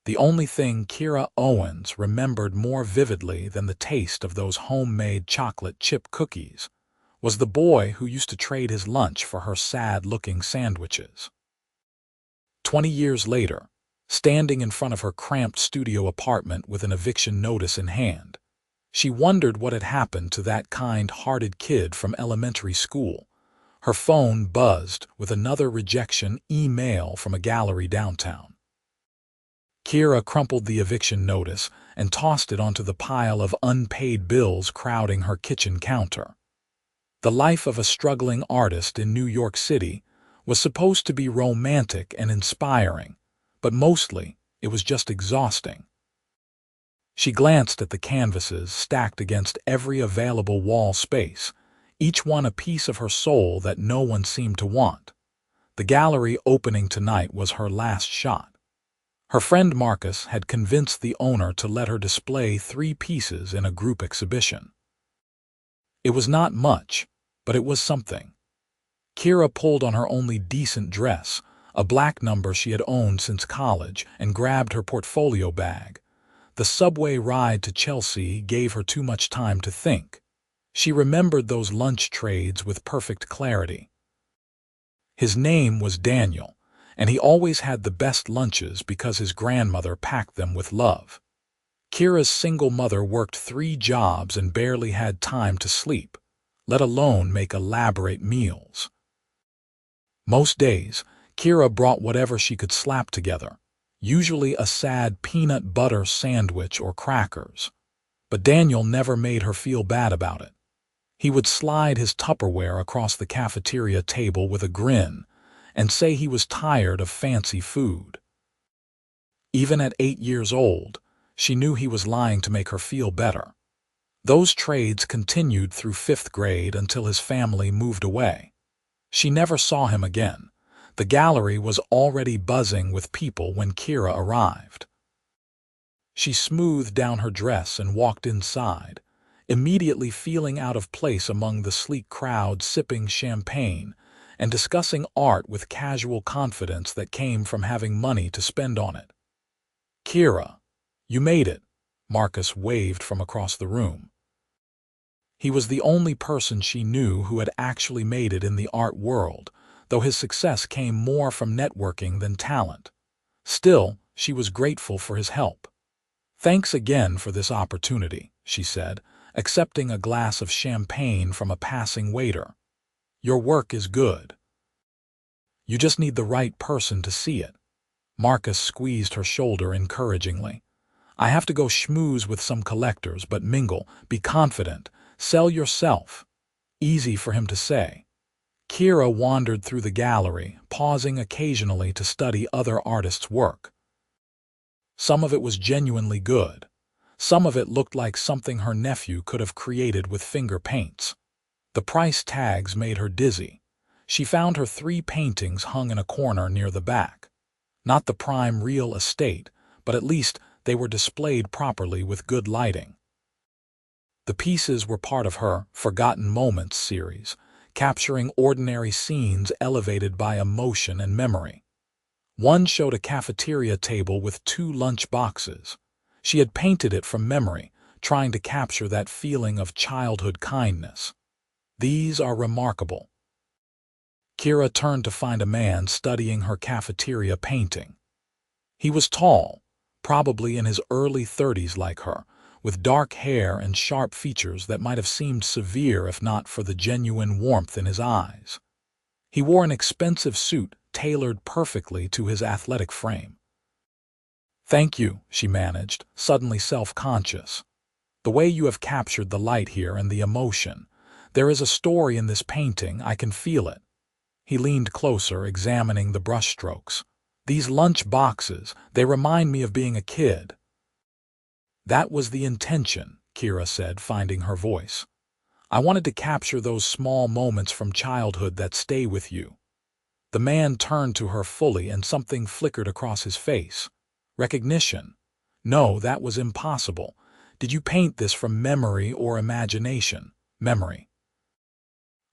The only thing Kira Owens remembered more vividly than the taste of those homemade chocolate chip cookies was the boy who used to trade his lunch for her sad-looking sandwiches. 20 years later, standing in front of her cramped studio apartment with an eviction notice in hand, she wondered what had happened to that kind-hearted kid from elementary school. Her phone buzzed with another rejection email from a gallery downtown. Kira crumpled the eviction notice and tossed it onto the pile of unpaid bills crowding her kitchen counter. The life of a struggling artist in New York City was supposed to be romantic and inspiring, but mostly it was just exhausting. She glanced at the canvases stacked against every available wall space, each one a piece of her soul that no one seemed to want. The gallery opening tonight was her last shot. Her friend Marcus had convinced the owner to let her display 3 pieces in a group exhibition. It was not much, but it was something. Kira pulled on her only decent dress, a black number she had owned since college, and grabbed her portfolio bag. The subway ride to Chelsea gave her too much time to think. She remembered those lunch trades with perfect clarity. His name was Daniel, and he always had the best lunches because his grandmother packed them with love. Kira's single mother worked 3 jobs and barely had time to sleep, let alone make elaborate meals. Most days, Kira brought whatever she could slap together, usually a sad peanut butter sandwich or crackers. But Daniel never made her feel bad about it. He would slide his Tupperware across the cafeteria table with a grin and say he was tired of fancy food. Even at 8 years old, she knew he was lying to make her feel better. Those trades continued through 5th grade until his family moved away. She never saw him again. The gallery was already buzzing with people when Kira arrived. She smoothed down her dress and walked inside, immediately feeling out of place among the sleek crowd sipping champagne and discussing art with casual confidence that came from having money to spend on it. "Kira, you made it," Marcus waved from across the room. He was the only person she knew who had actually made it in the art world, though his success came more from networking than talent. Still, she was grateful for his help. "Thanks again for this opportunity," she said, accepting a glass of champagne from a passing waiter. "Your work is good. You just need the right person to see it." Marcus squeezed her shoulder encouragingly. "I have to go schmooze with some collectors, but mingle, be confident, sell yourself." Easy for him to say. Kira wandered through the gallery, pausing occasionally to study other artists' work. Some of it was genuinely good. Some of it looked like something her nephew could have created with finger paints. The price tags made her dizzy. She found her 3 paintings hung in a corner near the back. Not the prime real estate, but at least they were displayed properly with good lighting. The pieces were part of her Forgotten Moments series, capturing ordinary scenes elevated by emotion and memory. One showed a cafeteria table with 2 lunch boxes. She had painted it from memory, trying to capture that feeling of childhood kindness. These are remarkable. Kira turned to find a man studying her cafeteria painting. He was tall, probably in his early 30s like her, with dark hair and sharp features that might have seemed severe if not for the genuine warmth in his eyes. He wore an expensive suit tailored perfectly to his athletic frame. "Thank you," she managed, suddenly self-conscious. "The way you have captured the light here and the emotion. There is a story in this painting, I can feel it." He leaned closer, examining the brushstrokes. "These lunch boxes, they remind me of being a kid." "That was the intention," Kira said, finding her voice. "I wanted to capture those small moments from childhood that stay with you." The man turned to her fully and something flickered across his face. Recognition. No, that was impossible. "Did you paint this from memory or imagination?" "Memory.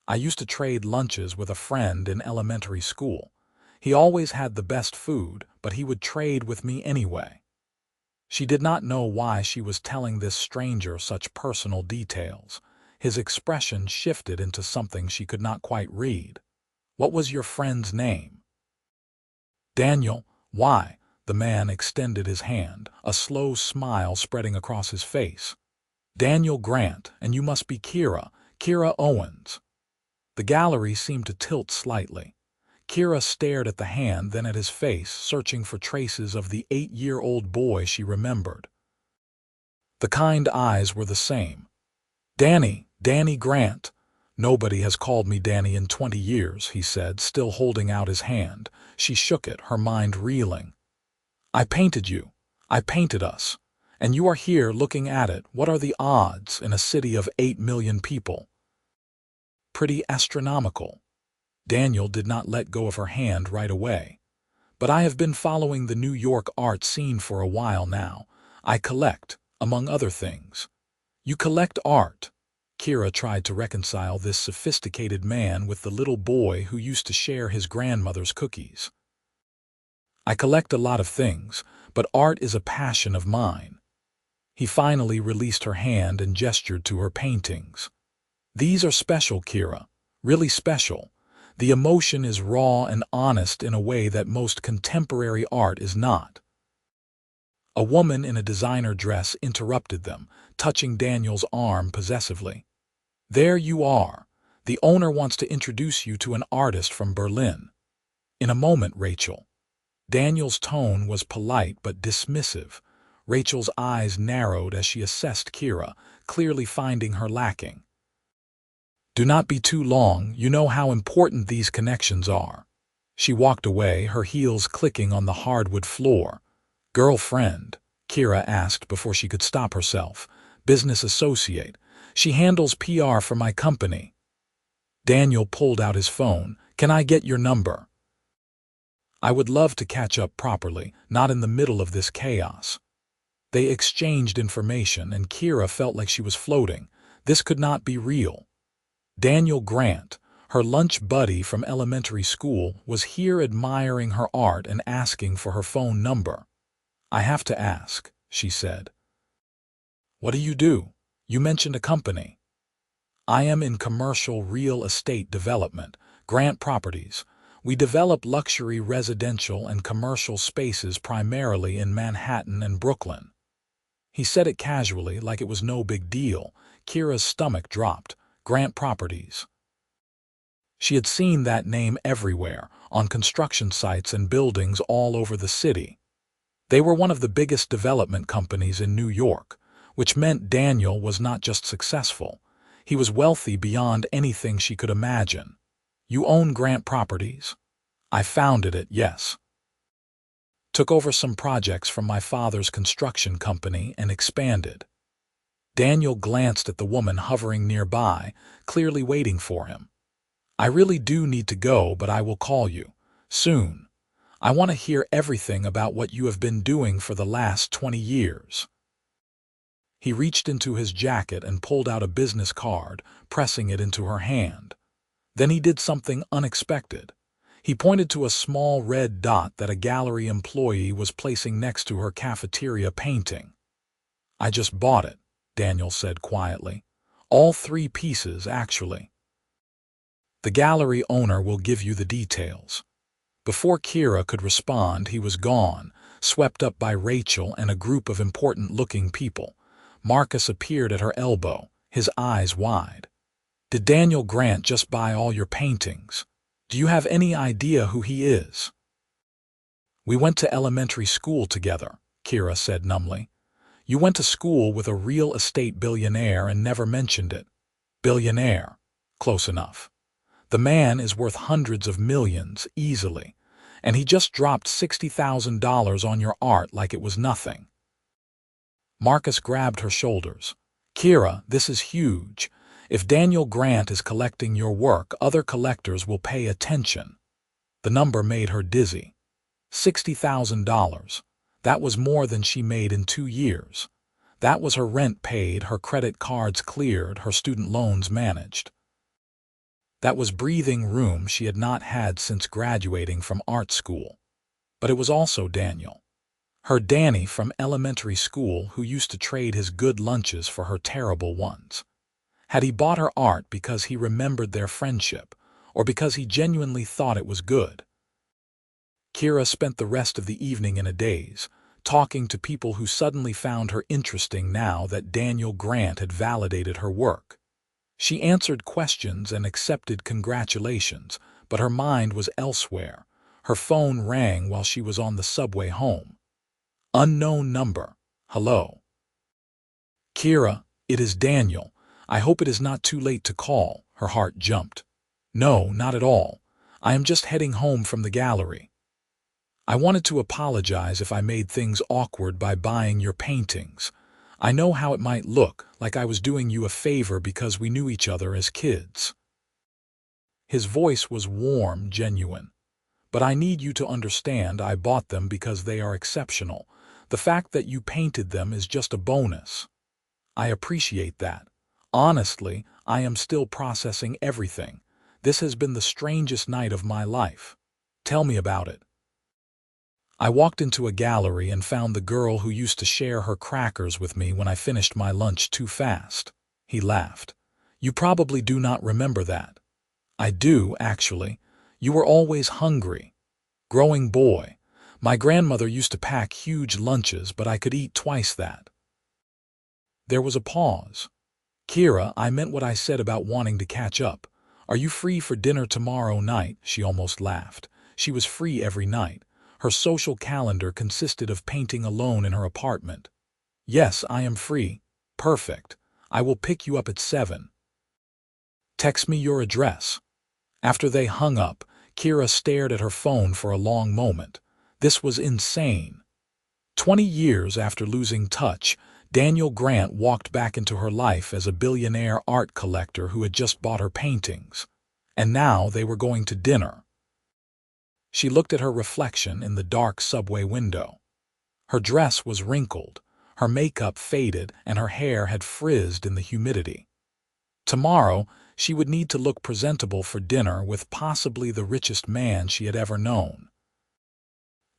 I used to trade lunches with a friend in elementary school. He always had the best food, but he would trade with me anyway. She did not know why she was telling this stranger such personal details. His expression shifted into something she could not quite read. "What was your friend's name?" "Daniel." "Why?" The man extended his hand, a slow smile spreading across his face. "Daniel Grant, and you must be Kira Owens." The gallery seemed to tilt slightly. Kira stared at the hand, then at his face, searching for traces of the 8-year-old boy she remembered. The kind eyes were the same. Danny Grant." "Nobody has called me Danny in 20 years, he said, still holding out his hand. She shook it, her mind reeling. "I painted you. I painted us. And you are here looking at it. What are the odds in a city of 8 million people?" "Pretty astronomical." Daniel did not let go of her hand right away. "But I have been following the New York art scene for a while now. I collect, among other things." "You collect art?" Kira tried to reconcile this sophisticated man with the little boy who used to share his grandmother's cookies. "I collect a lot of things, but art is a passion of mine." He finally released her hand and gestured to her paintings. "These are special, Kira. Really special. The emotion is raw and honest in a way that most contemporary art is not." A woman in a designer dress interrupted them, touching Daniel's arm possessively. "There you are. The owner wants to introduce you to an artist from Berlin." "In a moment, Rachel." Daniel's tone was polite but dismissive. Rachel's eyes narrowed as she assessed Kira, clearly finding her lacking. "Do not be too long. You know how important these connections are." She walked away, her heels clicking on the hardwood floor. "Girlfriend?" Kira asked before she could stop herself. "Business associate. She handles PR for my company." Daniel pulled out his phone. "Can I get your number?" "I would love to catch up properly, not in the middle of this chaos." They exchanged information, and Kira felt like she was floating. This could not be real. Daniel Grant, her lunch buddy from elementary school, was here admiring her art and asking for her phone number. "I have to ask," she said. "What do you do? You mentioned a company." "I am in commercial real estate development, Grant Properties. We develop luxury residential and commercial spaces primarily in Manhattan and Brooklyn." He said it casually, like it was no big deal. Kira's stomach dropped. Grant Properties. She had seen that name everywhere, on construction sites and buildings all over the city. They were one of the biggest development companies in New York, which meant Daniel was not just successful. He was wealthy beyond anything she could imagine. "You own Grant Properties?" "I founded it, yes. Took over some projects from my father's construction company and expanded." Daniel glanced at the woman hovering nearby, clearly waiting for him. "I really do need to go, but I will call you soon. I want to hear everything about what you have been doing for the last 20 years. He reached into his jacket and pulled out a business card, pressing it into her hand. Then he did something unexpected. He pointed to a small red dot that a gallery employee was placing next to her cafeteria painting. "I just bought it," Daniel said quietly. "All 3 pieces, actually. The gallery owner will give you the details." Before Kira could respond, he was gone, swept up by Rachel and a group of important-looking people. Marcus appeared at her elbow, his eyes wide. "Did Daniel Grant just buy all your paintings? Do you have any idea who he is?" "We went to elementary school together," Kira said numbly. "You went to school with a real estate billionaire and never mentioned it." "Billionaire. Close enough. The man is worth hundreds of millions, easily, and he just dropped $60,000 on your art like it was nothing." Marcus grabbed her shoulders. "Kira, this is huge. If Daniel Grant is collecting your work, other collectors will pay attention." The number made her dizzy. $60,000. That was more than she made in 2 years. That was her rent paid, her credit cards cleared, her student loans managed. That was breathing room she had not had since graduating from art school. But it was also Daniel. Her Danny from elementary school who used to trade his good lunches for her terrible ones. Had he bought her art because he remembered their friendship, or because he genuinely thought it was good? Kira spent the rest of the evening in a daze, talking to people who suddenly found her interesting now that Daniel Grant had validated her work. She answered questions and accepted congratulations, but her mind was elsewhere. Her phone rang while she was on the subway home. Unknown number. Hello. Kira, it is Daniel. I hope it is not too late to call. Her heart jumped. No, not at all. I am just heading home from the gallery. I wanted to apologize if I made things awkward by buying your paintings. I know how it might look, like I was doing you a favor because we knew each other as kids. His voice was warm, genuine. But I need you to understand I bought them because they are exceptional. The fact that you painted them is just a bonus. I appreciate that. Honestly, I am still processing everything. This has been the strangest night of my life. Tell me about it. I walked into a gallery and found the girl who used to share her crackers with me when I finished my lunch too fast. He laughed. You probably do not remember that. I do, actually. You were always hungry. Growing boy. My grandmother used to pack huge lunches, but I could eat twice that. There was a pause. Kira, I meant what I said about wanting to catch up. Are you free for dinner tomorrow night? She almost laughed. She was free every night. Her social calendar consisted of painting alone in her apartment. Yes, I am free. Perfect. I will pick you up at 7. Text me your address. After they hung up, Kira stared at her phone for a long moment. This was insane. 20 years after losing touch, Daniel Grant walked back into her life as a billionaire art collector who had just bought her paintings. And now they were going to dinner. She looked at her reflection in the dark subway window. Her dress was wrinkled, her makeup faded, and her hair had frizzed in the humidity. Tomorrow, she would need to look presentable for dinner with possibly the richest man she had ever known.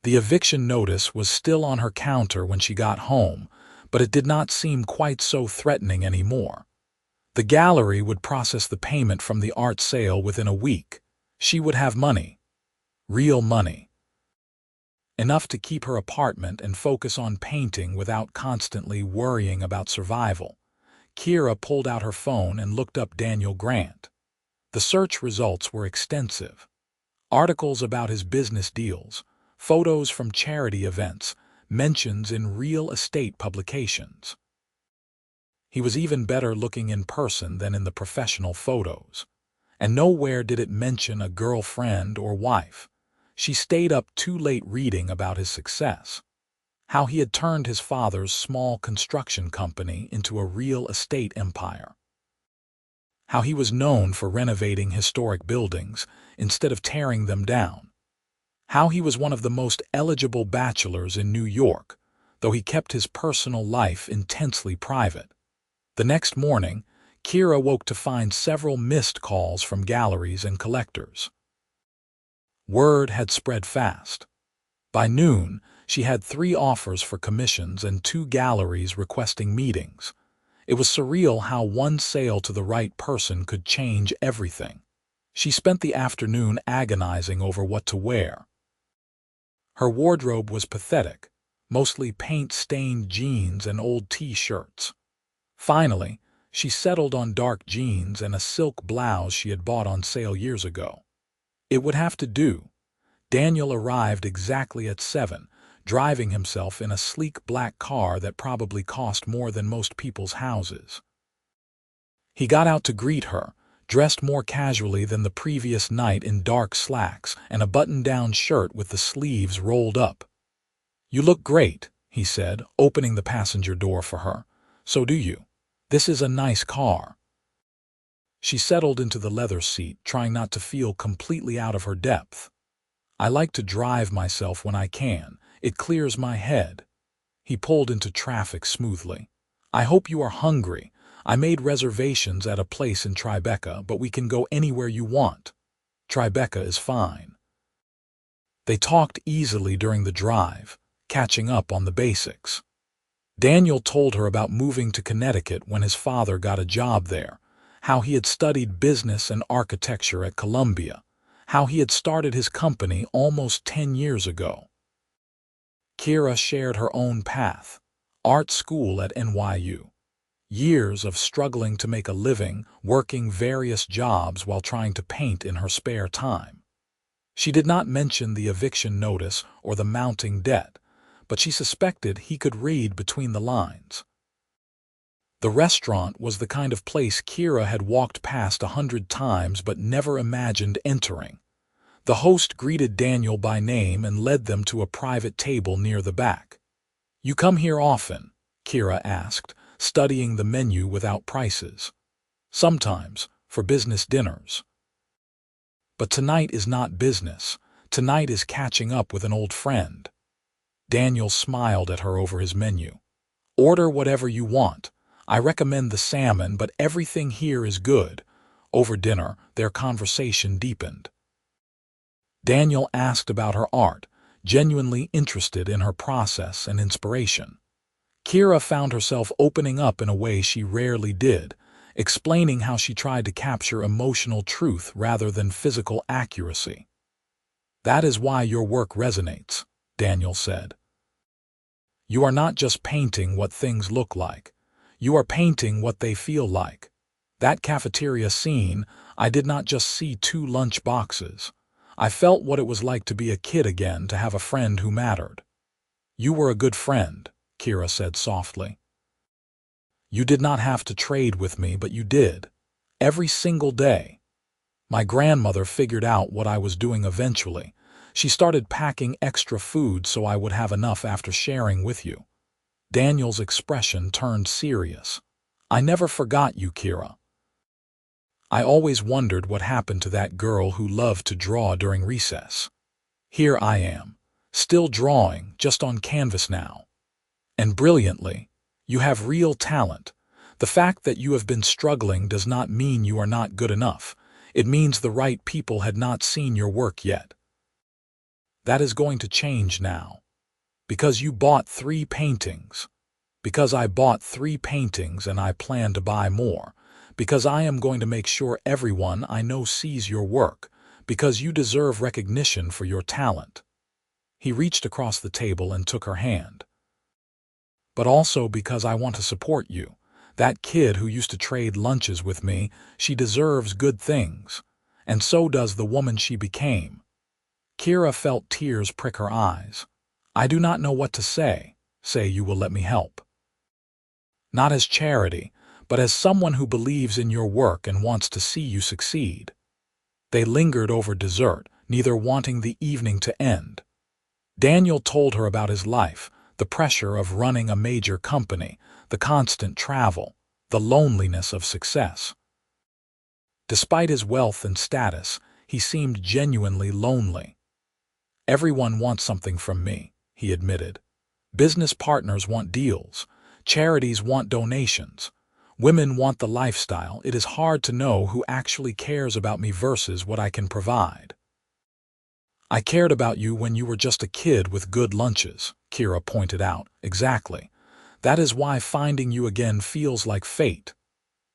The eviction notice was still on her counter when she got home, but it did not seem quite so threatening anymore. The gallery would process the payment from the art sale within a week. She would have money. Real money. Enough to keep her apartment and focus on painting without constantly worrying about survival. Kira pulled out her phone and looked up Daniel Grant. The search results were extensive. Articles about his business deals, photos from charity events, mentions in real estate publications. He was even better looking in person than in the professional photos. And nowhere did it mention a girlfriend or wife. She stayed up too late reading about his success. How he had turned his father's small construction company into a real estate empire. How he was known for renovating historic buildings instead of tearing them down. How he was one of the most eligible bachelors in New York, though he kept his personal life intensely private. The next morning, Kira woke to find several missed calls from galleries and collectors. Word had spread fast. By noon, she had 3 offers for commissions and 2 galleries requesting meetings. It was surreal how one sale to the right person could change everything. She spent the afternoon agonizing over what to wear. Her wardrobe was pathetic, mostly paint-stained jeans and old T-shirts. Finally, she settled on dark jeans and a silk blouse she had bought on sale years ago. It would have to do. Daniel arrived exactly at 7, driving himself in a sleek black car that probably cost more than most people's houses. He got out to greet her, dressed more casually than the previous night in dark slacks and a button-down shirt with the sleeves rolled up. "You look great," he said, opening the passenger door for her. "So do you. This is a nice car." She settled into the leather seat, trying not to feel completely out of her depth. "I like to drive myself when I can. It clears my head." He pulled into traffic smoothly. "I hope you are hungry. I made reservations at a place in Tribeca, but we can go anywhere you want." Tribeca is fine. They talked easily during the drive. catching up on the basics. Daniel told her about moving to Connecticut when his father got a job there, how he had studied business and architecture at Columbia, how he had started his company almost 10 years ago. Kira shared her own path: art school at NYU. Years of struggling to make a living, working various jobs while trying to paint in her spare time. She did not mention the eviction notice or the mounting debt, but she suspected he could read between the lines. The restaurant was the kind of place Kira had walked past 100 times but never imagined entering. The host greeted Daniel by name and led them to a private table near the back. "You come here often?" Kira asked, studying the menu without prices. "Sometimes, for business dinners." "But tonight is not business. Tonight is catching up with an old friend." Daniel smiled at her over his menu. "Order whatever you want. I recommend the salmon, but everything here is good." Over dinner, their conversation deepened. Daniel asked about her art, genuinely interested in her process and inspiration. Kira found herself opening up in a way she rarely did, explaining how she tried to capture emotional truth rather than physical accuracy. "That is why your work resonates," Daniel said. "You are not just painting what things look like. You are painting what they feel like. That cafeteria scene, I did not just see 2 lunch boxes. I felt what it was like to be a kid again, to have a friend who mattered." "You were a good friend," Kira said softly. "You did not have to trade with me, but you did. Every single day. My grandmother figured out what I was doing eventually. She started packing extra food so I would have enough after sharing with you." Daniel's expression turned serious. "I never forgot you, Kira. I always wondered what happened to that girl who loved to draw during recess. Here I am, still drawing, just on canvas now. And brilliantly. You have real talent. The fact that you have been struggling does not mean you are not good enough. It means the right people had not seen your work yet. That is going to change now. Because you bought 3 paintings. Because I bought 3 paintings and I plan to buy more. Because I am going to make sure everyone I know sees your work. Because you deserve recognition for your talent." He reached across the table and took her hand. "But also because I want to support you. That kid who used to trade lunches with me, she deserves good things. And so does the woman she became." Kira felt tears prick her eyes. "I do not know what to say. Say you will let me help. Not as charity, but as someone who believes in your work and wants to see you succeed." They lingered over dessert, neither wanting the evening to end. Daniel told her about his life, the pressure of running a major company, the constant travel, the loneliness of success. Despite his wealth and status, he seemed genuinely lonely. "Everyone wants something from me," he admitted. "Business partners want deals. Charities want donations. Women want the lifestyle. It is hard to know who actually cares about me versus what I can provide." "I cared about you when you were just a kid with good lunches," Kira pointed out. "Exactly. That is why finding you again feels like fate."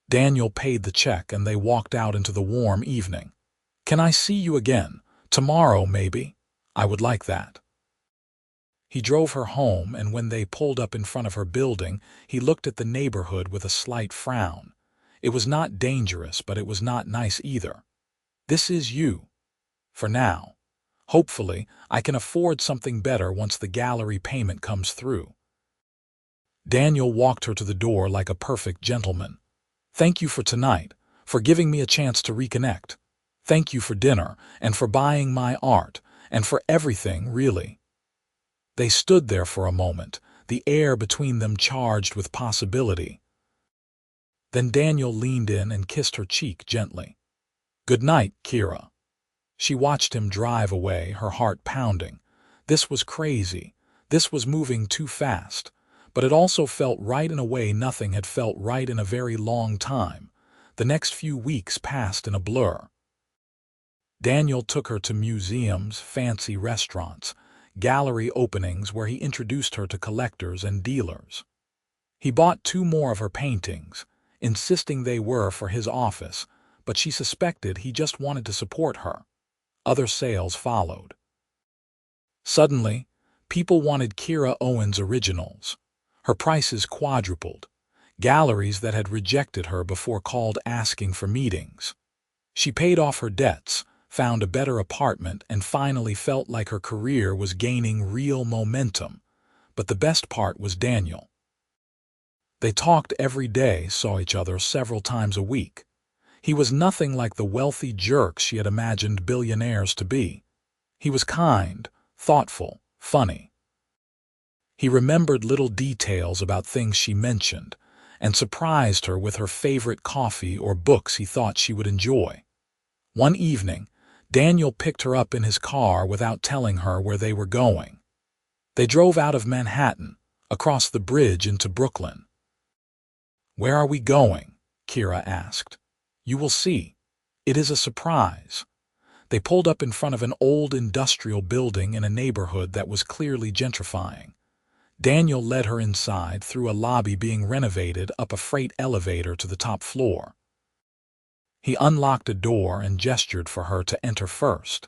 Daniel paid the check and they walked out into the warm evening. "Can I see you again? Tomorrow, maybe? I would like that." He drove her home, and when they pulled up in front of her building, he looked at the neighborhood with a slight frown. It was not dangerous, but it was not nice either. "This is you. For now. Hopefully, I can afford something better once the gallery payment comes through." Daniel walked her to the door like a perfect gentleman. "Thank you for tonight, for giving me a chance to reconnect. Thank you for dinner, and for buying my art, and for everything, really." They stood there for a moment, the air between them charged with possibility. Then Daniel leaned in and kissed her cheek gently. "Good night, Kira." She watched him drive away, her heart pounding. This was crazy. This was moving too fast. But it also felt right in a way nothing had felt right in a very long time. The next few weeks passed in a blur. Daniel took her to museums, fancy restaurants. gallery openings where he introduced her to collectors and dealers. He bought 2 more of her paintings, insisting they were for his office, but she suspected he just wanted to support her. Other sales followed. Suddenly, people wanted Kira Owens originals. Her prices quadrupled. Galleries that had rejected her before called asking for meetings. She paid off her debts, found a better apartment, and finally felt like her career was gaining real momentum. But the best part was Daniel. They talked every day, saw each other several times a week. He was nothing like the wealthy jerk she had imagined billionaires to be. He was kind, thoughtful, funny. He remembered little details about things she mentioned, and surprised her with her favorite coffee or books he thought she would enjoy. One evening, Daniel picked her up in his car without telling her where they were going. They drove out of Manhattan, across the bridge into Brooklyn. "Where are we going?" Kira asked. "You will see. It is a surprise." They pulled up in front of an old industrial building in a neighborhood that was clearly gentrifying. Daniel led her inside through a lobby being renovated up a freight elevator to the top floor. He unlocked a door and gestured for her to enter first.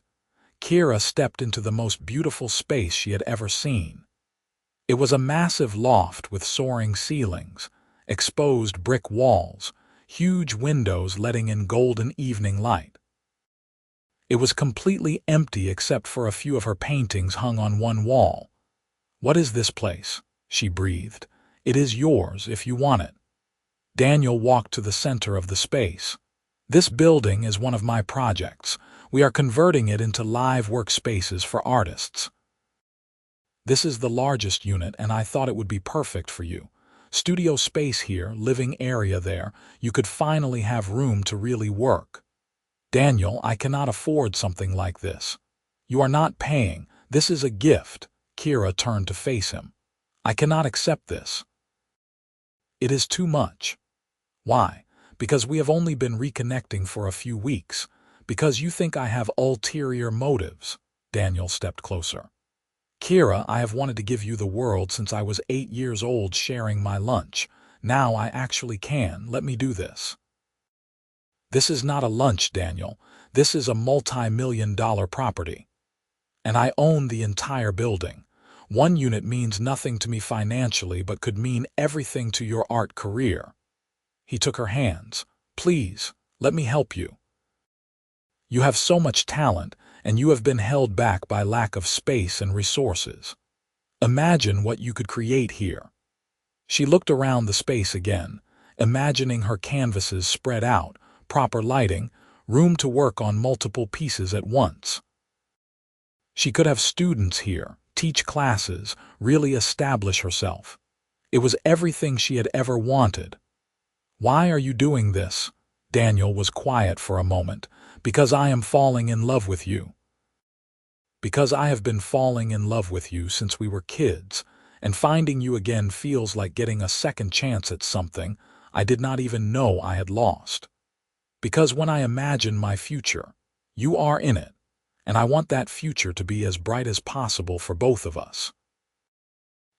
Kira stepped into the most beautiful space she had ever seen. It was a massive loft with soaring ceilings, exposed brick walls, huge windows letting in golden evening light. It was completely empty except for a few of her paintings hung on one wall. "What is this place?" she breathed. "It is yours if you want it." Daniel walked to the center of the space. "This building is one of my projects. We are converting it into live workspaces for artists. This is the largest unit, and I thought it would be perfect for you. Studio space here, living area there. You could finally have room to really work." "Daniel, I cannot afford something like this." "You are not paying. This is a gift." Kira turned to face him. "I cannot accept this." "It is too much." "Why? Because we have only been reconnecting for a few weeks. Because you think I have ulterior motives." Daniel stepped closer. "Kira, I have wanted to give you the world since I was 8 years old sharing my lunch. Now I actually can. Let me do this." "This is not a lunch, Daniel. This is a multi-million-dollar property. And I own the entire building. One unit means nothing to me financially but could mean everything to your art career." He took her hands. "Please, let me help you. You have so much talent, and you have been held back by lack of space and resources. Imagine what you could create here." She looked around the space again, imagining her canvases spread out, proper lighting, room to work on multiple pieces at once. She could have students here, teach classes, really establish herself. It was everything she had ever wanted. "Why are you doing this?" Daniel was quiet for a moment. "Because I am falling in love with you." "Because I have been falling in love with you since we were kids, and finding you again feels like getting a second chance at something I did not even know I had lost. Because when I imagine my future, you are in it, and I want that future to be as bright as possible for both of us."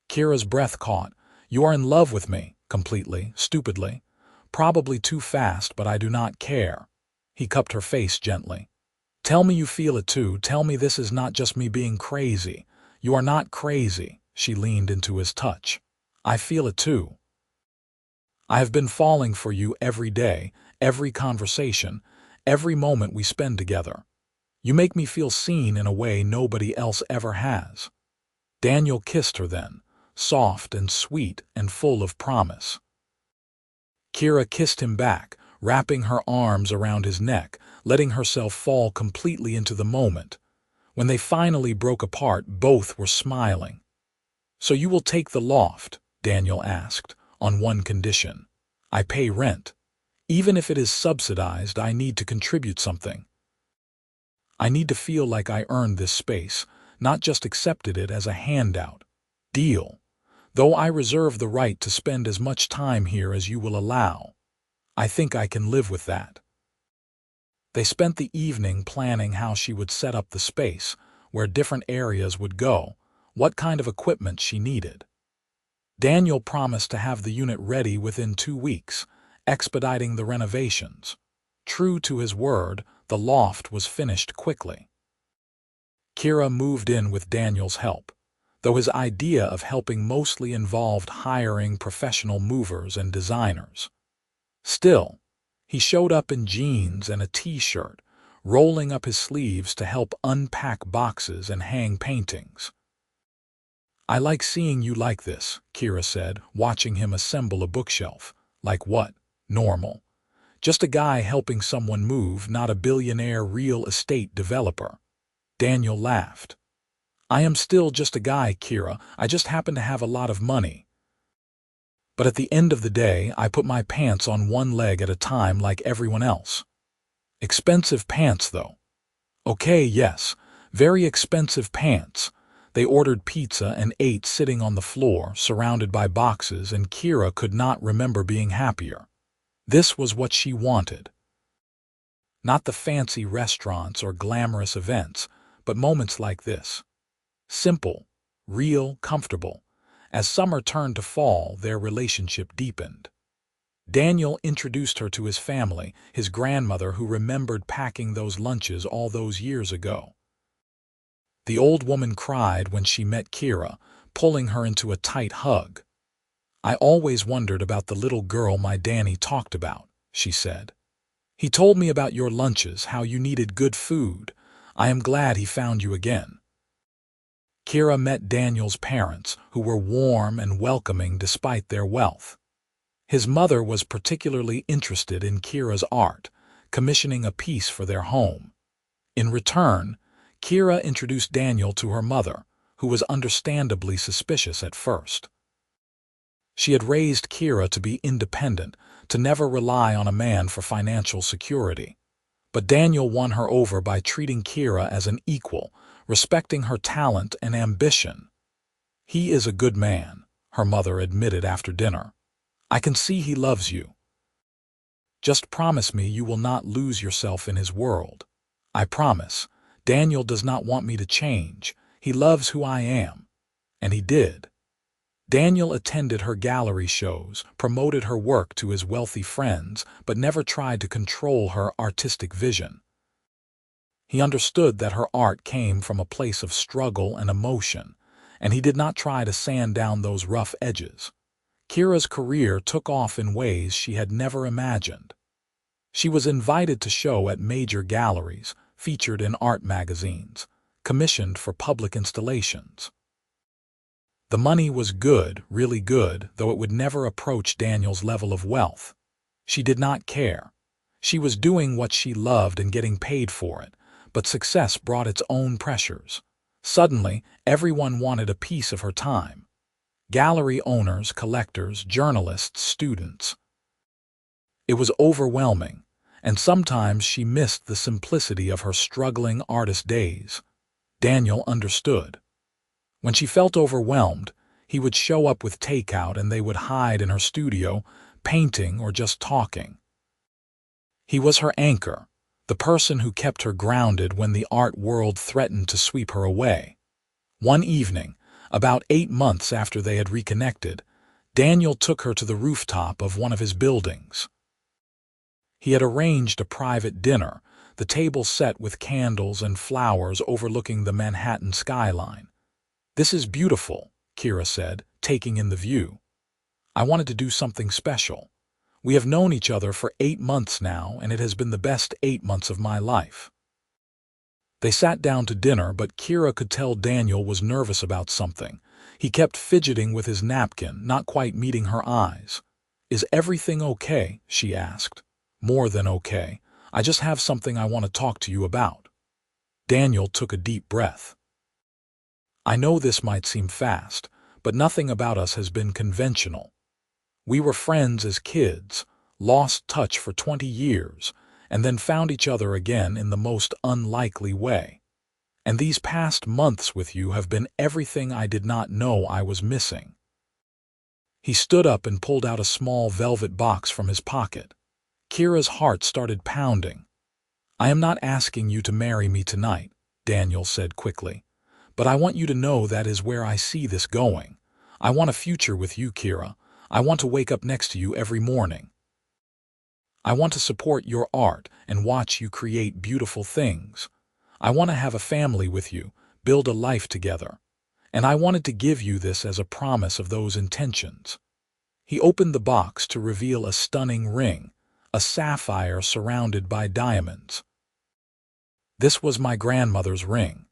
Kira's breath caught. "You are in love with me, completely, stupidly. Probably too fast, but I do not care." He cupped her face gently. "Tell me you feel it too. Tell me this is not just me being crazy." "You are not crazy." She leaned into his touch. "I feel it too. I have been falling for you every day, every conversation, every moment we spend together. You make me feel seen in a way nobody else ever has." Daniel kissed her then, soft and sweet and full of promise. Kira kissed him back, wrapping her arms around his neck, letting herself fall completely into the moment. When they finally broke apart, both were smiling. "So you will take the loft?" Daniel asked, "on one condition. I pay rent. Even if it is subsidized, I need to contribute something. I need to feel like I earned this space, not just accepted it as a handout. Deal. Though I reserve the right to spend as much time here as you will allow. I think I can live with that." They spent the evening planning how she would set up the space, where different areas would go, what kind of equipment she needed. Daniel promised to have the unit ready within 2 weeks, expediting the renovations. True to his word, the loft was finished quickly. Kira moved in with Daniel's help, though his idea of helping mostly involved hiring professional movers and designers. Still, he showed up in jeans and a t-shirt, rolling up his sleeves to help unpack boxes and hang paintings. "I like seeing you like this," Kira said, watching him assemble a bookshelf. "Like what? Normal. Just a guy helping someone move, not a billionaire real estate developer." Daniel laughed. "I am still just a guy, Kira. I just happen to have a lot of money. But at the end of the day, I put my pants on one leg at a time like everyone else." "Expensive pants, though." "Okay, yes, very expensive pants." They ordered pizza and ate sitting on the floor, surrounded by boxes, and Kira could not remember being happier. This was what she wanted. Not the fancy restaurants or glamorous events, but moments like this. Simple, real, comfortable. As summer turned to fall, their relationship deepened. Daniel introduced her to his family, his grandmother who remembered packing those lunches all those years ago. The old woman cried when she met Kira, pulling her into a tight hug. "I always wondered about the little girl my Danny talked about," she said. "He told me about your lunches, how you needed good food. I am glad he found you again." Kira met Daniel's parents, who were warm and welcoming despite their wealth. His mother was particularly interested in Kira's art, commissioning a piece for their home. In return, Kira introduced Daniel to her mother, who was understandably suspicious at first. She had raised Kira to be independent, to never rely on a man for financial security. But Daniel won her over by treating Kira as an equal, respecting her talent and ambition. "He is a good man," her mother admitted after dinner. "I can see he loves you. Just promise me you will not lose yourself in his world." "I promise. Daniel does not want me to change. He loves who I am." And he did. Daniel attended her gallery shows, promoted her work to his wealthy friends, but never tried to control her artistic vision. He understood that her art came from a place of struggle and emotion, and he did not try to sand down those rough edges. Kira's career took off in ways she had never imagined. She was invited to show at major galleries, featured in art magazines, commissioned for public installations. The money was good, really good, though it would never approach Daniel's level of wealth. She did not care. She was doing what she loved and getting paid for it, but success brought its own pressures. Suddenly, everyone wanted a piece of her time. Gallery owners, collectors, journalists, students. It was overwhelming, and sometimes she missed the simplicity of her struggling artist days. Daniel understood. When she felt overwhelmed, he would show up with takeout and they would hide in her studio, painting or just talking. He was her anchor, the person who kept her grounded when the art world threatened to sweep her away. One evening, about 8 months after they had reconnected, Daniel took her to the rooftop of one of his buildings. He had arranged a private dinner, the table set with candles and flowers overlooking the Manhattan skyline. "This is beautiful," Kira said, taking in the view. "I wanted to do something special. We have known each other for 8 months now, and it has been the best 8 months of my life." They sat down to dinner, but Kira could tell Daniel was nervous about something. He kept fidgeting with his napkin, not quite meeting her eyes. "Is everything okay?" she asked. "More than okay. I just have something I want to talk to you about." Daniel took a deep breath. "I know this might seem fast, but nothing about us has been conventional. We were friends as kids, lost touch for 20 years, and then found each other again in the most unlikely way. And these past months with you have been everything I did not know I was missing." He stood up and pulled out a small velvet box from his pocket. Kira's heart started pounding. "I am not asking you to marry me tonight," Daniel said quickly. But I want you to know that is where I see this going. I want a future with you, Kira. I want to wake up next to you every morning. I want to support your art and watch you create beautiful things. I want to have a family with you, build a life together. And I wanted to give you this as a promise of those intentions. He opened the box to reveal a stunning ring, a sapphire surrounded by diamonds. This was my grandmother's ring.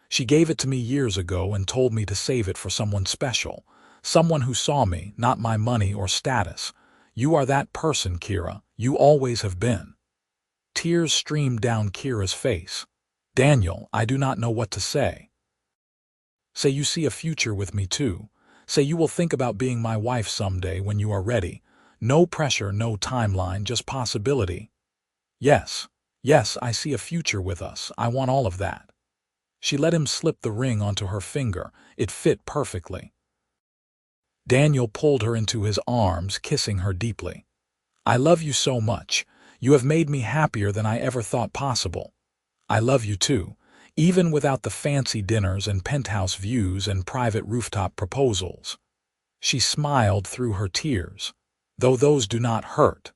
She gave it to me years ago and told me to save it for someone special, someone who saw me, not my money or status. You are that person, Kira. You always have been. Tears streamed down Kira's face. Daniel, I do not know what to say. Say you see a future with me too. Say you will think about being my wife someday when you are ready. No pressure, no timeline, just possibility. Yes, yes, I see a future with us. I want all of that. She let him slip the ring onto her finger. It fit perfectly. Daniel pulled her into his arms, kissing her deeply. I love you so much. You have made me happier than I ever thought possible. I love you too, even without the fancy dinners and penthouse views and private rooftop proposals. She smiled through her tears, though those do not hurt.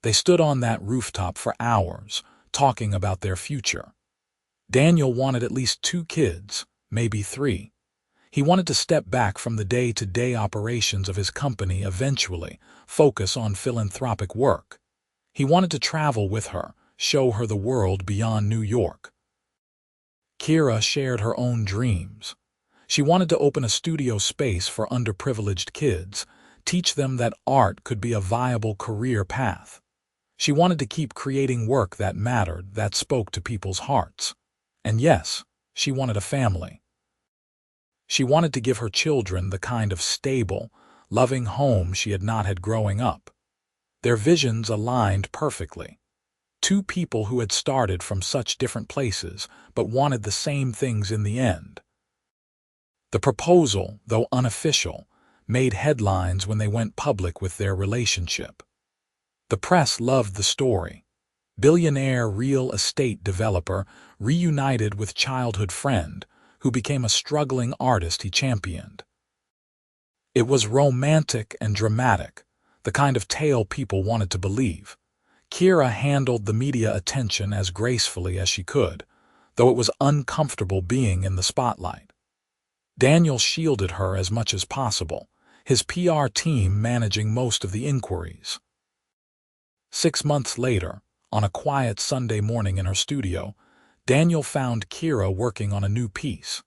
They stood on that rooftop for hours, talking about their future. Daniel wanted at least 2 kids, maybe 3. He wanted to step back from the day-to-day operations of his company eventually, focus on philanthropic work. He wanted to travel with her, show her the world beyond New York. Kira shared her own dreams. She wanted to open a studio space for underprivileged kids, teach them that art could be a viable career path. She wanted to keep creating work that mattered, that spoke to people's hearts. And yes, she wanted a family. She wanted to give her children the kind of stable, loving home she had not had growing up. Their visions aligned perfectly. 2 people who had started from such different places, but wanted the same things in the end. The proposal, though unofficial, made headlines when they went public with their relationship. The press loved the story. Billionaire real estate developer reunited with childhood friend, who became a struggling artist he championed. It was romantic and dramatic, the kind of tale people wanted to believe. Kira handled the media attention as gracefully as she could, though it was uncomfortable being in the spotlight. Daniel shielded her as much as possible, his PR team managing most of the inquiries. 6 months later, on a quiet Sunday morning in her studio, Daniel found Kira working on a new piece.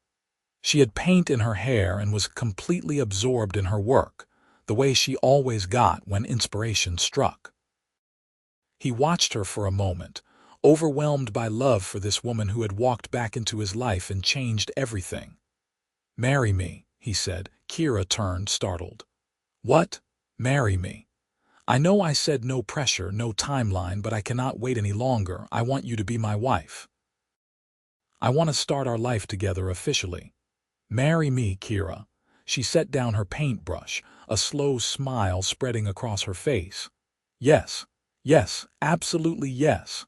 She had paint in her hair and was completely absorbed in her work, the way she always got when inspiration struck. He watched her for a moment, overwhelmed by love for this woman who had walked back into his life and changed everything. "Marry me," he said. Kira turned, startled. "What? Marry me? I know I said no pressure, no timeline, but I cannot wait any longer. I want you to be my wife. I want to start our life together officially. Marry me, Kira." She set down her paintbrush, a slow smile spreading across her face. "Yes, yes, absolutely yes."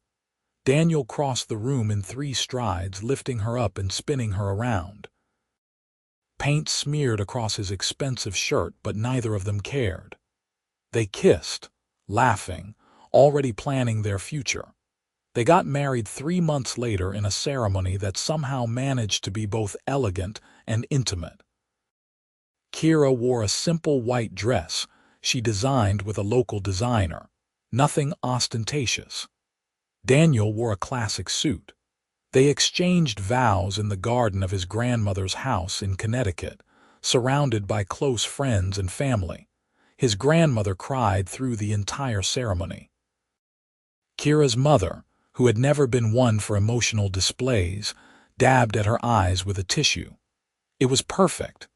Daniel crossed the room in 3 strides, lifting her up and spinning her around. Paint smeared across his expensive shirt, but neither of them cared. They kissed, laughing, already planning their future. They got married 3 months later in a ceremony that somehow managed to be both elegant and intimate. Kira wore a simple white dress she designed with a local designer, nothing ostentatious. Daniel wore a classic suit. They exchanged vows in the garden of his grandmother's house in Connecticut, surrounded by close friends and family. His grandmother cried through the entire ceremony. Kira's mother, who had never been one for emotional displays, dabbed at her eyes with a tissue. It was perfect.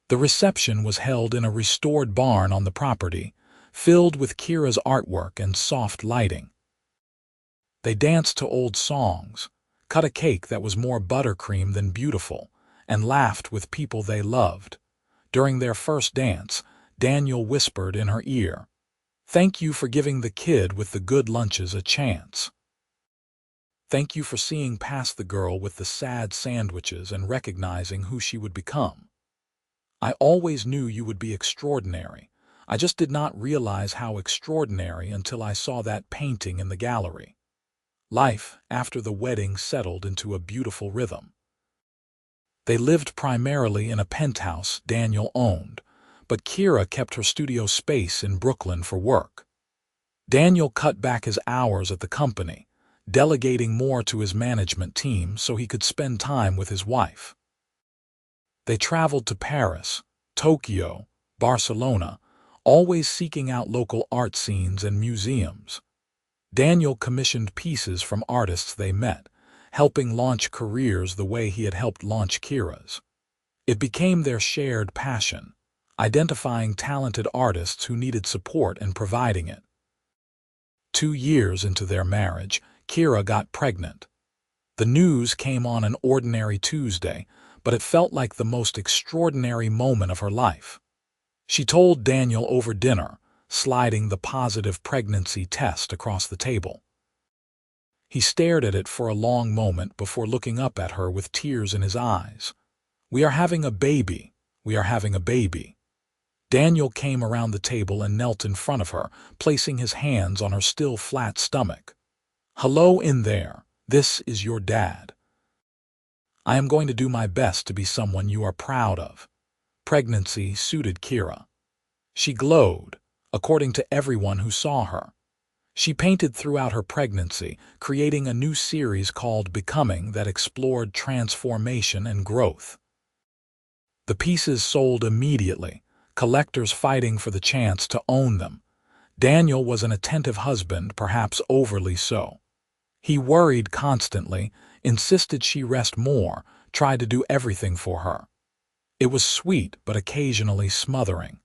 The reception was held in a restored barn on the property, filled with Kira's artwork and soft lighting. They danced to old songs, cut a cake that was more buttercream than beautiful, and laughed with people they loved. During their first dance, Daniel whispered in her ear, "Thank you for giving the kid with the good lunches a chance." Thank you for seeing past the girl with the sad sandwiches and recognizing who she would become. I always knew you would be extraordinary. I just did not realize how extraordinary until I saw that painting in the gallery. Life after the wedding settled into a beautiful rhythm. They lived primarily in a penthouse Daniel owned, but Kira kept her studio space in Brooklyn for work. Daniel cut back his hours at the company, delegating more to his management team so he could spend time with his wife. They traveled to Paris, Tokyo, Barcelona, always seeking out local art scenes and museums. Daniel commissioned pieces from artists they met, helping launch careers the way he had helped launch Kira's. It became their shared passion, identifying talented artists who needed support and providing it. 2 years into their marriage, Kira got pregnant. The news came on an ordinary Tuesday, but it felt like the most extraordinary moment of her life. She told Daniel over dinner, sliding the positive pregnancy test across the table. He stared at it for a long moment before looking up at her with tears in his eyes. "We are having a baby. We are having a baby." Daniel came around the table and knelt in front of her, placing his hands on her still flat stomach. "Hello in there. This is your dad. I am going to do my best to be someone you are proud of." Pregnancy suited Kira. She glowed, according to everyone who saw her. She painted throughout her pregnancy, creating a new series called Becoming that explored transformation and growth. The pieces sold immediately, collectors fighting for the chance to own them. Daniel was an attentive husband, perhaps overly so. He worried constantly, insisted she rest more, tried to do everything for her. It was sweet but occasionally smothering.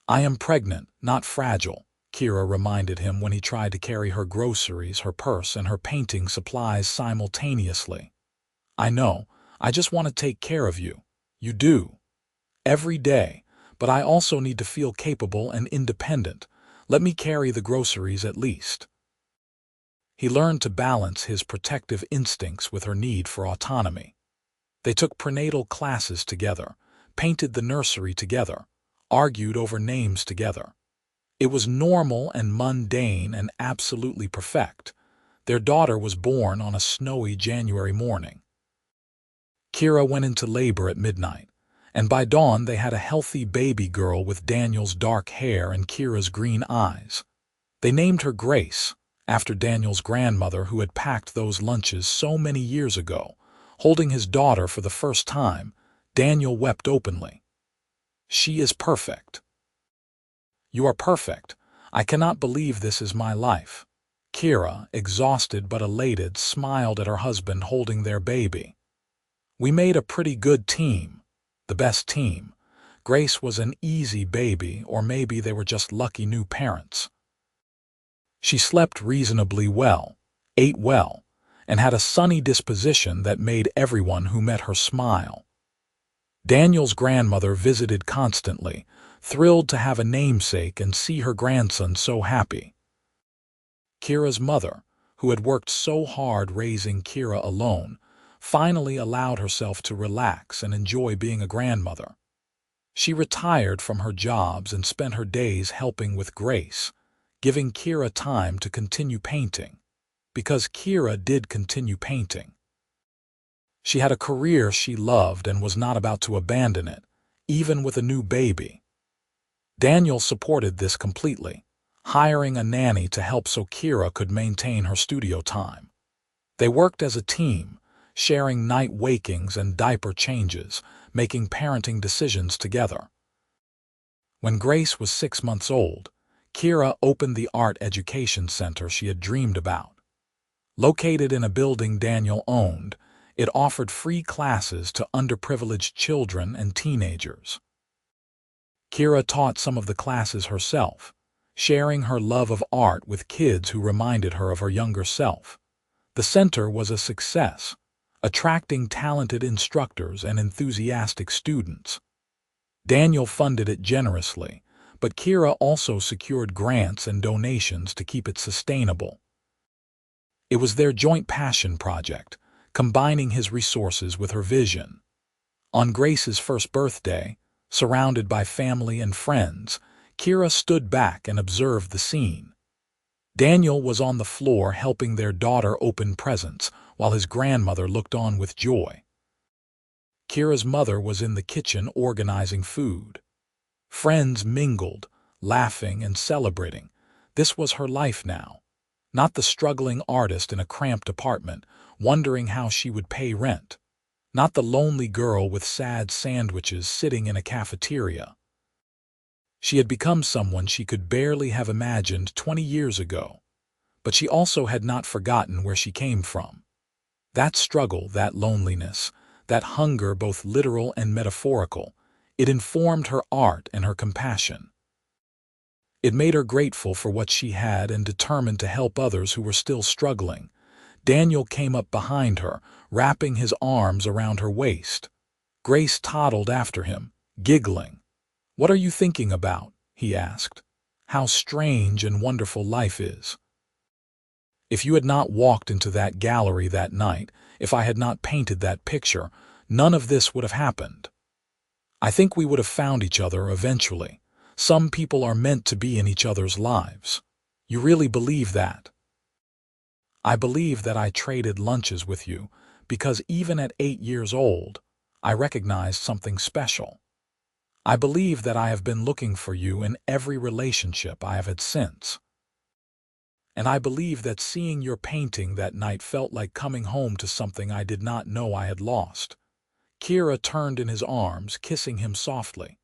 "I am pregnant, not fragile," Kira reminded him when he tried to carry her groceries, her purse, and her painting supplies simultaneously. "I know, I just want to take care of you. You do. Every day, but I also need to feel capable and independent. Let me carry the groceries at least." He learned to balance his protective instincts with her need for autonomy. They took prenatal classes together, painted the nursery together, argued over names together. It was normal and mundane and absolutely perfect. Their daughter was born on a snowy January morning. Kira went into labor at midnight, and by dawn they had a healthy baby girl with Daniel's dark hair and Kira's green eyes. They named her Grace, after Daniel's grandmother who had packed those lunches so many years ago. Holding his daughter for the first time, Daniel wept openly. "She is perfect." "You are perfect. I cannot believe this is my life." Kira, exhausted but elated, smiled at her husband holding their baby. "We made a pretty good team. The best team. Grace was an easy baby, or maybe they were just lucky new parents. She slept reasonably well, ate well, and had a sunny disposition that made everyone who met her smile." Daniel's grandmother visited constantly, thrilled to have a namesake and see her grandson so happy. Kira's mother, who had worked so hard raising Kira alone, finally allowed herself to relax and enjoy being a grandmother. She retired from her jobs and spent her days helping with Grace, giving Kira time to continue painting, because Kira did continue painting. She had a career she loved and was not about to abandon it, even with a new baby. Daniel supported this completely, hiring a nanny to help so Kira could maintain her studio time. They worked as a team, sharing night wakings and diaper changes, making parenting decisions together. When Grace was 6 months old, Kira opened the art education center she had dreamed about. Located in a building Daniel owned, it offered free classes to underprivileged children and teenagers. Kira taught some of the classes herself, sharing her love of art with kids who reminded her of her younger self. The center was a success, attracting talented instructors and enthusiastic students. Daniel funded it generously, but Kira also secured grants and donations to keep it sustainable. It was their joint passion project, combining his resources with her vision. On Grace's first birthday, surrounded by family and friends, Kira stood back and observed the scene. Daniel was on the floor helping their daughter open presents, while his grandmother looked on with joy. Kira's mother was in the kitchen organizing food. Friends mingled, laughing and celebrating. This was her life now. Not the struggling artist in a cramped apartment, wondering how she would pay rent. Not the lonely girl with sad sandwiches sitting in a cafeteria. She had become someone she could barely have imagined 20 years ago. But she also had not forgotten where she came from. That struggle, that loneliness, that hunger, both literal and metaphorical, it informed her art and her compassion. It made her grateful for what she had and determined to help others who were still struggling. Daniel came up behind her, wrapping his arms around her waist. Grace toddled after him, giggling. "What are you thinking about?" he asked. "How strange and wonderful life is." If you had not walked into that gallery that night, if I had not painted that picture, none of this would have happened. I think we would have found each other eventually. Some people are meant to be in each other's lives. You really believe that? I believe that I traded lunches with you because even at 8 years old, I recognized something special. I believe that I have been looking for you in every relationship I have had since. And I believe that seeing your painting that night felt like coming home to something I did not know I had lost. Kira turned in his arms, kissing him softly.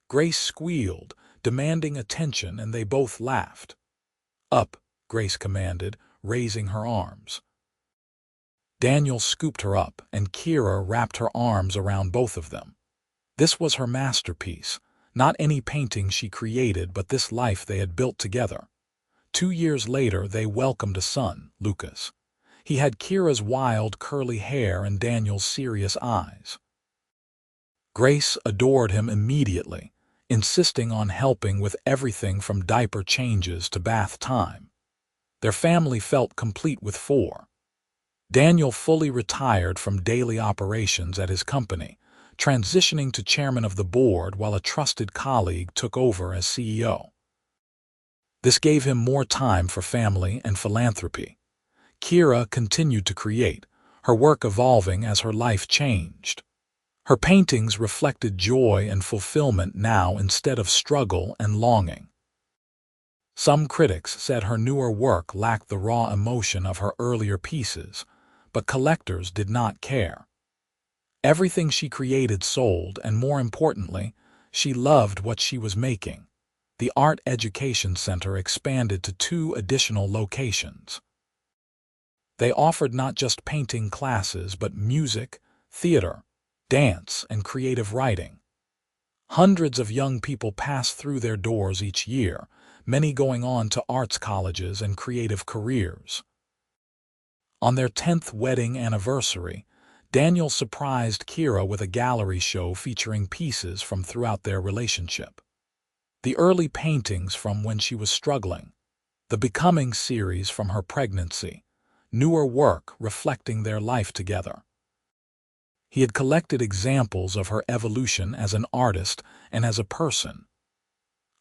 Grace squealed, demanding attention, and they both laughed. "Up," Grace commanded, raising her arms. Daniel scooped her up, and Kira wrapped her arms around both of them. This was her masterpiece, not any painting she created, but this life they had built together. 2 years later, they welcomed a son, Lucas. He had Kira's wild, curly hair and Daniel's serious eyes. Grace adored him immediately, insisting on helping with everything from diaper changes to bath time. Their family felt complete with 4. Daniel fully retired from daily operations at his company, transitioning to chairman of the board while a trusted colleague took over as CEO. This gave him more time for family and philanthropy. Kira continued to create, her work evolving as her life changed. Her paintings reflected joy and fulfillment now instead of struggle and longing. Some critics said her newer work lacked the raw emotion of her earlier pieces, but collectors did not care. Everything she created sold, and more importantly, she loved what she was making. The Art Education Center expanded to 2 additional locations. They offered not just painting classes, but music, theater, dance, and creative writing. Hundreds of young people pass through their doors each year, many going on to arts colleges and creative careers. On their 10th wedding anniversary, Daniel surprised Kira with a gallery show featuring pieces from throughout their relationship. The early paintings from when she was struggling, the Becoming series from her pregnancy, newer work reflecting their life together. He had collected examples of her evolution as an artist and as a person.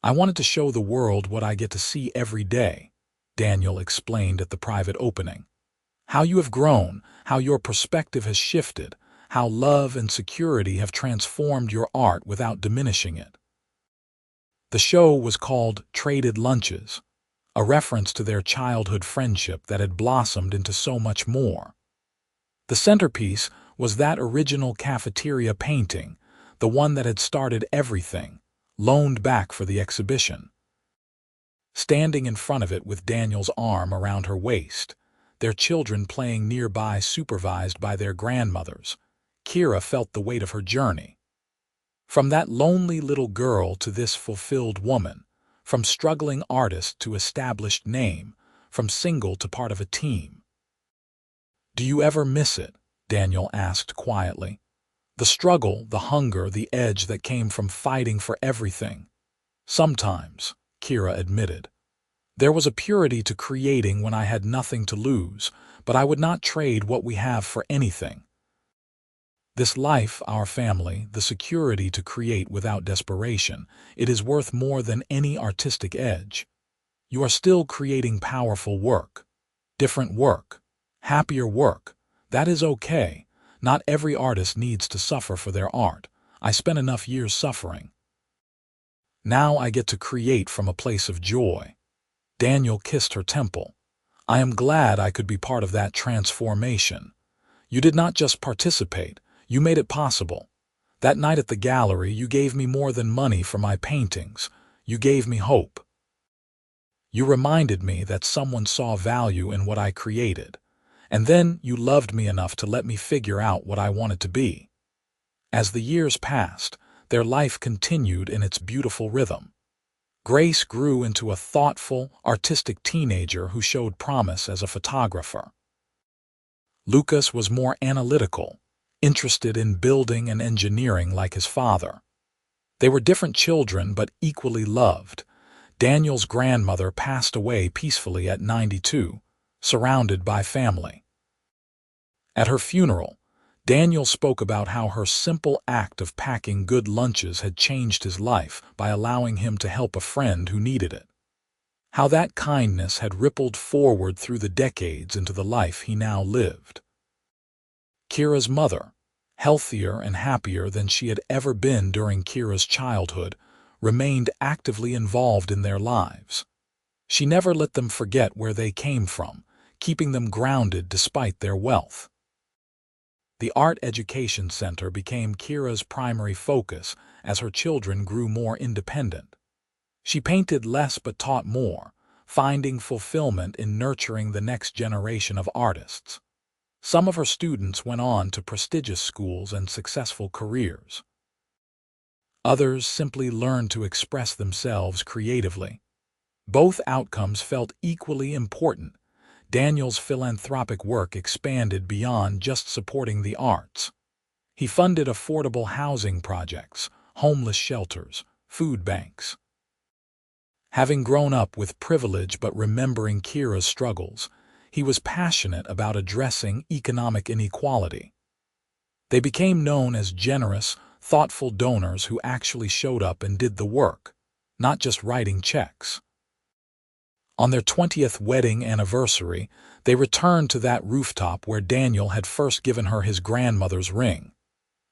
"I wanted to show the world what I get to see every day," Daniel explained at the private opening. "How you have grown, how your perspective has shifted, how love and security have transformed your art without diminishing it." The show was called Traded Lunches, a reference to their childhood friendship that had blossomed into so much more. The centerpiece was that original cafeteria painting, the one that had started everything, loaned back for the exhibition. Standing in front of it with Daniel's arm around her waist, their children playing nearby supervised by their grandmothers, Kira felt the weight of her journey. From that lonely little girl to this fulfilled woman, from struggling artist to established name, from single to part of a team. "Do you ever miss it?" Daniel asked quietly. "The struggle, the hunger, the edge that came from fighting for everything." "Sometimes," Kira admitted. There was a purity to creating when I had nothing to lose, but I would not trade what we have for anything. This life, our family, the security to create without desperation, it is worth more than any artistic edge. You are still creating powerful work, different work, happier work. That is okay. Not every artist needs to suffer for their art. I spent enough years suffering. Now I get to create from a place of joy. Daniel kissed her temple. I am glad I could be part of that transformation. You did not just participate, you made it possible. That night at the gallery, you gave me more than money for my paintings. You gave me hope. You reminded me that someone saw value in what I created. And then you loved me enough to let me figure out what I wanted to be. As the years passed, their life continued in its beautiful rhythm. Grace grew into a thoughtful, artistic teenager who showed promise as a photographer. Lucas was more analytical, interested in building and engineering like his father. They were different children but equally loved. Daniel's grandmother passed away peacefully at 92, surrounded by family. At her funeral, Daniel spoke about how her simple act of packing good lunches had changed his life by allowing him to help a friend who needed it. How that kindness had rippled forward through the decades into the life he now lived. Kira's mother, healthier and happier than she had ever been during Kira's childhood, remained actively involved in their lives. She never let them forget where they came from, keeping them grounded despite their wealth. The Art Education Center became Kira's primary focus as her children grew more independent. She painted less but taught more, finding fulfillment in nurturing the next generation of artists. Some of her students went on to prestigious schools and successful careers. Others simply learned to express themselves creatively. Both outcomes felt equally important. Daniel's philanthropic work expanded beyond just supporting the arts. He funded affordable housing projects, homeless shelters, food banks. Having grown up with privilege but remembering Kira's struggles, he was passionate about addressing economic inequality. They became known as generous, thoughtful donors who actually showed up and did the work, not just writing checks. On their 20th wedding anniversary, they returned to that rooftop where Daniel had first given her his grandmother's ring.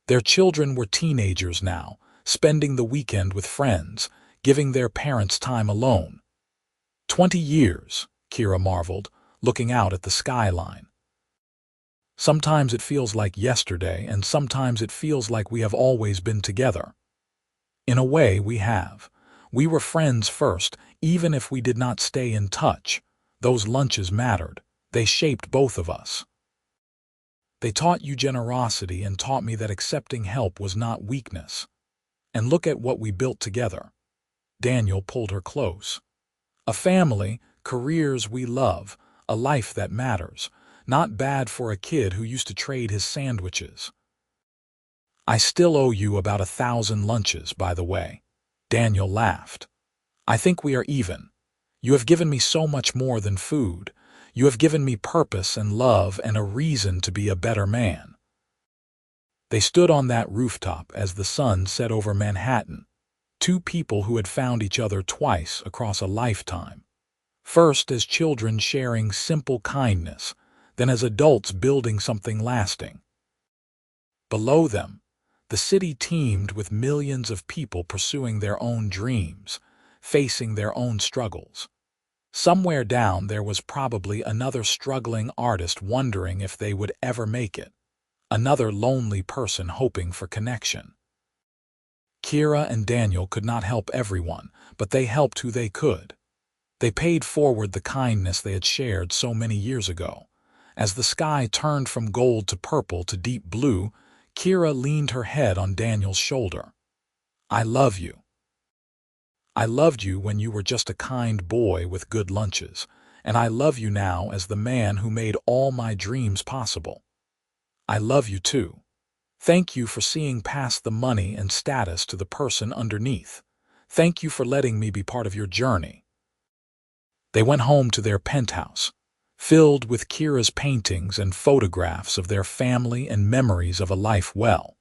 Their children were teenagers now, spending the weekend with friends, giving their parents time alone. 20 years, Kira marveled, looking out at the skyline. Sometimes it feels like yesterday, and sometimes it feels like we have always been together. In a way, we have. We were friends first, even if we did not stay in touch. Those lunches mattered. They shaped both of us. They taught you generosity and taught me that accepting help was not weakness. And look at what we built together. Daniel pulled her close. A family, careers we love, a life that matters. Not bad for a kid who used to trade his sandwiches. I still owe you about 1,000 lunches, by the way. Daniel laughed. I think we are even. You have given me so much more than food. You have given me purpose and love and a reason to be a better man. They stood on that rooftop as the sun set over Manhattan. Two people who had found each other twice across a lifetime. First as children sharing simple kindness, then as adults building something lasting. Below them, the city teemed with millions of people pursuing their own dreams, facing their own struggles. Somewhere down there was probably another struggling artist wondering if they would ever make it, another lonely person hoping for connection. Kira and Daniel could not help everyone, but they helped who they could. They paid forward the kindness they had shared so many years ago. As the sky turned from gold to purple to deep blue, Kira leaned her head on Daniel's shoulder. I love you. I loved you when you were just a kind boy with good lunches, and I love you now as the man who made all my dreams possible. I love you too. Thank you for seeing past the money and status to the person underneath. Thank you for letting me be part of your journey. They went home to their penthouse, filled with Kira's paintings and photographs of their family and memories of a life well